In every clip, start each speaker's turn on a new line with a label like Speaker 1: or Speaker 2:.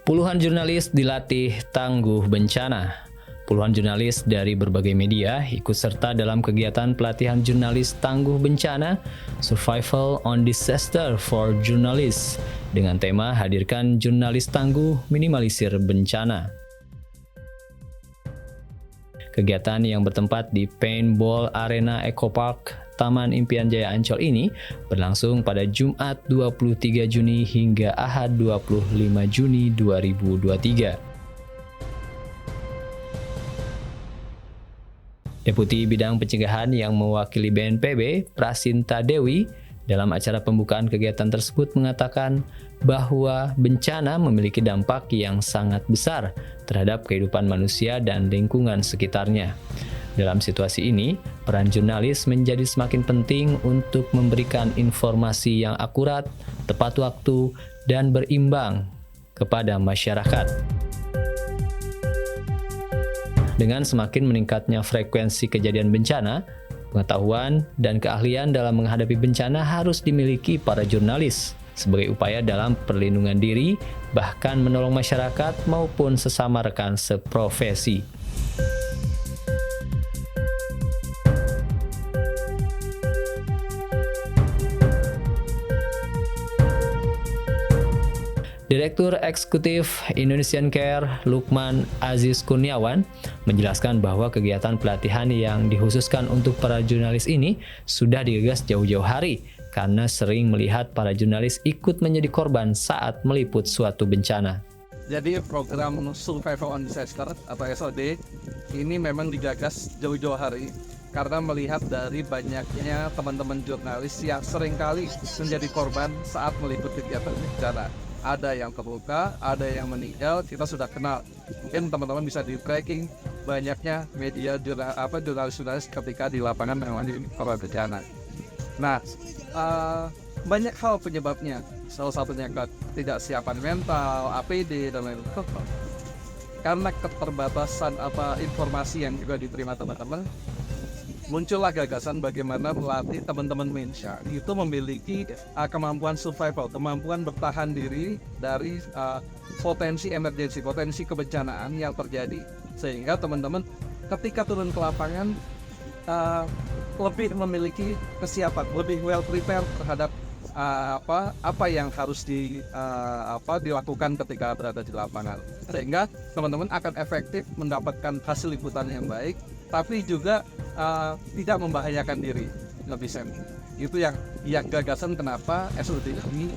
Speaker 1: Puluhan jurnalis dilatih tangguh bencana. Puluhan jurnalis dari berbagai media ikut serta dalam kegiatan pelatihan jurnalis tangguh bencana Survival on Disaster for Journalists dengan tema hadirkan jurnalis tangguh minimalisir bencana. Kegiatan yang bertempat di Paintball Arena Eco Park Taman Impian Jaya Ancol ini berlangsung pada Jumat 23 Juni hingga Ahad 25 Juni 2023. Deputi Bidang Pencegahan yang mewakili BNPB, Prasinta Dewi, dalam acara pembukaan kegiatan tersebut mengatakan bahwa bencana memiliki dampak yang sangat besar terhadap kehidupan manusia dan lingkungan sekitarnya. Dalam situasi ini, peran jurnalis menjadi semakin penting untuk memberikan informasi yang akurat, tepat waktu, dan berimbang kepada masyarakat. Dengan semakin meningkatnya frekuensi kejadian bencana, pengetahuan dan keahlian dalam menghadapi bencana harus dimiliki para jurnalis sebagai upaya dalam perlindungan diri, bahkan menolong masyarakat maupun sesama rekan seprofesi. Direktur Eksekutif Indonesian Care Lukman Aziz Kurniawan menjelaskan bahwa kegiatan pelatihan yang dikhususkan untuk para jurnalis ini sudah digagas jauh-jauh hari karena sering melihat para jurnalis ikut menjadi korban saat meliput suatu bencana.
Speaker 2: Jadi program Survival on Disaster atau SOD ini memang digagas jauh-jauh hari karena melihat dari banyaknya teman-teman jurnalis yang seringkali menjadi korban saat meliput kegiatan bencana. Ada yang terluka, ada yang meninggal, kita sudah kenal. Mungkin teman-teman bisa di tracking banyaknya media jurnalis ketika di lapangan mengalami korban bencana. Nah, banyak hal penyebabnya. Salah satunya ketidaksiapan mental, APD dan lain-lain. Karena keterbatasan informasi yang juga diterima teman-teman, muncullah gagasan bagaimana melatih teman-teman Mensha itu memiliki kemampuan survival, kemampuan bertahan diri dari potensi emergensi, potensi kebencanaan yang terjadi, sehingga teman-teman ketika turun ke lapangan lebih memiliki kesiapan, lebih well prepared terhadap apa yang harus dilakukan ketika berada di lapangan, sehingga teman-teman akan efektif mendapatkan hasil liputan yang baik, tapi juga tidak membahayakan diri, lebih semi. Itu yang gagasan kenapa SOD ini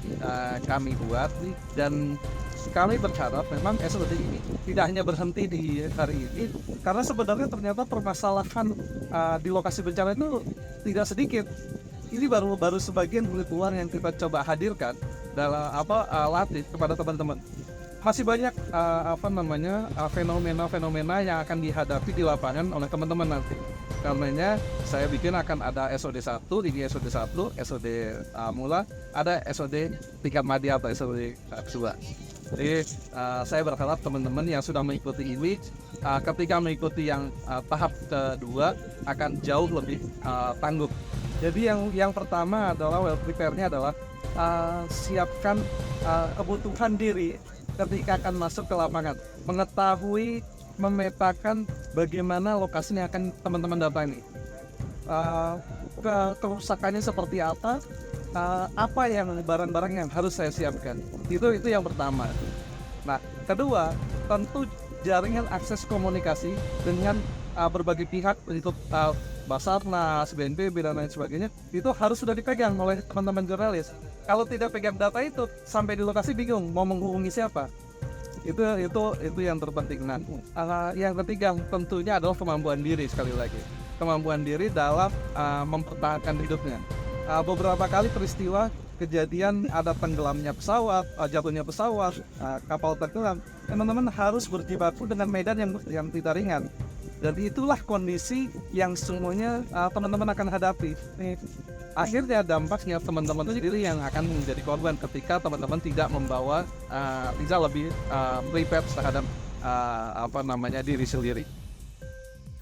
Speaker 2: kami buat, dan kami berharap memang SOD ini tidak hanya berhenti di hari ini, karena sebenarnya ternyata permasalahan di lokasi bencana itu tidak sedikit. Ini baru sebagian pengetahuan yang kita coba hadirkan dalam latih kepada teman-teman. Masih banyak fenomena-fenomena yang akan dihadapi di lapangan oleh teman-teman nanti. Karenanya saya bikin akan ada SOD 1, ini SOD 1, SOD mula, ada SOD tingkat madya atau SOD 2. Jadi saya berharap teman-teman yang sudah mengikuti ini, ketika mengikuti yang tahap kedua akan jauh lebih tangguh. Jadi yang pertama adalah well prepare-nya adalah siapkan kebutuhan diri ketika akan masuk ke lapangan, mengetahui, memetakan bagaimana lokasi yang akan teman-teman datangi, kerusakannya seperti apa yang barang-barang yang harus saya siapkan. Itu yang pertama. Nah, kedua, tentu jaringan akses komunikasi dengan berbagai pihak untuk Basarnas, BNPB dan lain sebagainya, itu harus sudah dipegang oleh teman-teman jurnalis. Kalau tidak pegang data itu, sampai di lokasi bingung mau menghubungi siapa. Itu yang terpenting. Nah, yang ketiga tentunya adalah kemampuan diri, sekali lagi. Kemampuan diri dalam mempertahankan hidupnya. Beberapa kali peristiwa kejadian ada tenggelamnya pesawat, jatuhnya pesawat, kapal tenggelam, teman-teman harus berjibaku dengan medan yang tidak ringan. Jadi itulah kondisi yang semuanya teman-teman akan hadapi. Akhirnya dampaknya teman-teman sendiri yang akan menjadi korban ketika teman-teman tidak membawa, tidak lebih prepared terhadap diri sendiri.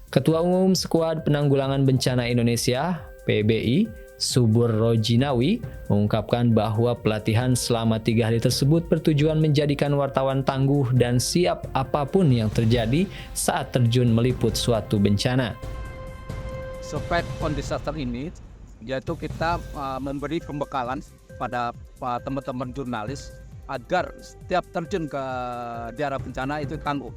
Speaker 1: Ketua Umum Skuad Penanggulangan Bencana Indonesia, PBI, Subur Rojinawi mengungkapkan bahwa pelatihan selama 3 hari tersebut bertujuan menjadikan wartawan tangguh dan siap apapun yang terjadi saat terjun meliput suatu bencana.
Speaker 2: Survive on disaster ini, yaitu kita memberi pembekalan pada teman-teman jurnalis agar setiap terjun ke daerah bencana itu tangguh.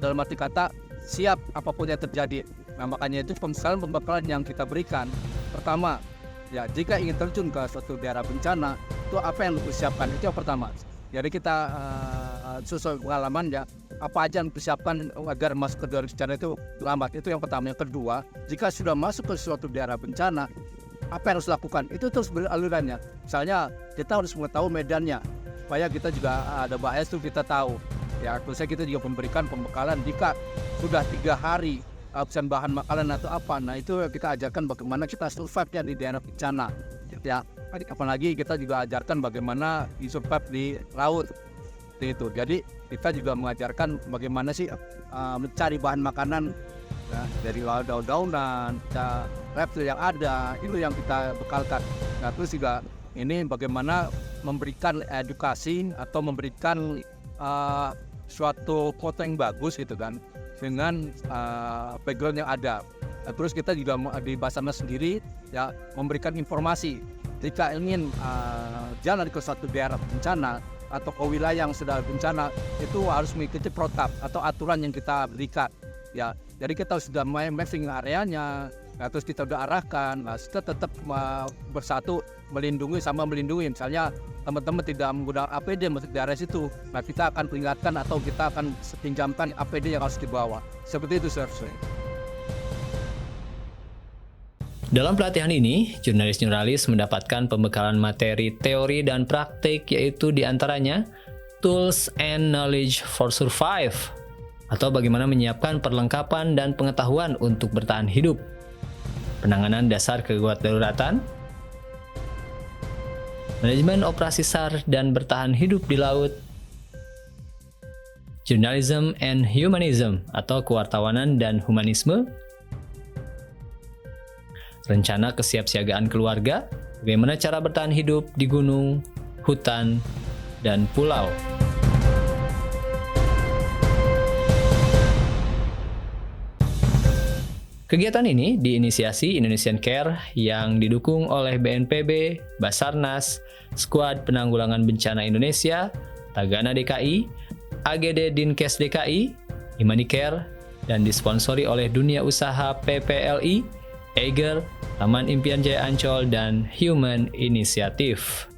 Speaker 2: Dalam arti kata, siap apapun yang terjadi. Nah, makanya itu pembekalan yang kita berikan. Pertama, ya jika ingin terjun ke suatu daerah bencana, itu apa yang lu siapkan? Itu yang pertama. Jadi kita sesuai pengalaman ya, apa aja yang persiapkan agar masuk ke daerah bencana itu selamat. Itu yang pertama. Yang kedua, jika sudah masuk ke suatu daerah bencana, apa yang harus dilakukan? Itu terus beralurannya. Misalnya kita harus mengetahui medannya, supaya kita juga ada bahaya itu kita tahu. Ya, terus kita juga memberikan pembekalan jika sudah 3 hari absen bahan makanan atau apa. Nah, itu kita ajarkan bagaimana kita survive di daerah bencana. Ya, apalagi kita juga ajarkan bagaimana survive di laut. Itu. Jadi kita juga mengajarkan bagaimana sih mencari bahan makanan ya, dari daun-daunan, reptil yang ada, itu yang kita bekalkan. Nah, terus juga ini bagaimana memberikan edukasi atau memberikan suatu foto yang bagus gitu kan, dengan background yang ada. Terus kita juga di Basarnas sendiri ya memberikan informasi jika ingin jalan ke suatu daerah bencana atau ke wilayah yang sudah bencana, itu harus mengikuti protap atau aturan yang kita berikan ya. Jadi kita sudah mapping areanya, nah, terus kita udah arahkan. Nah, kita tetap bersatu melindungi. Misalnya teman-teman tidak menggunakan APD masuk daerah situ, nah kita akan peringatkan atau kita akan pinjamkan APD yang harus dibawa. Seperti itu, Sir.
Speaker 1: Dalam pelatihan ini, jurnalis-jurnalis mendapatkan pembekalan materi teori dan praktik, yaitu diantaranya Tools and Knowledge for Survive, atau bagaimana menyiapkan perlengkapan dan pengetahuan untuk bertahan hidup, penanganan dasar kegawat daruratan, manajemen operasi SAR dan bertahan hidup di laut, Journalism and Humanism, atau kewartawanan dan humanisme, rencana kesiapsiagaan keluarga, bagaimana cara bertahan hidup di gunung, hutan, dan pulau. Kegiatan ini diinisiasi Indonesian Care yang didukung oleh BNPB, Basarnas, Skuad Penanggulangan Bencana Indonesia, Tagana DKI, AGD Dinkes DKI, Imanicare, dan disponsori oleh Dunia Usaha PPLI, Eiger, Taman Impian Jaya Ancol, dan Human Initiative.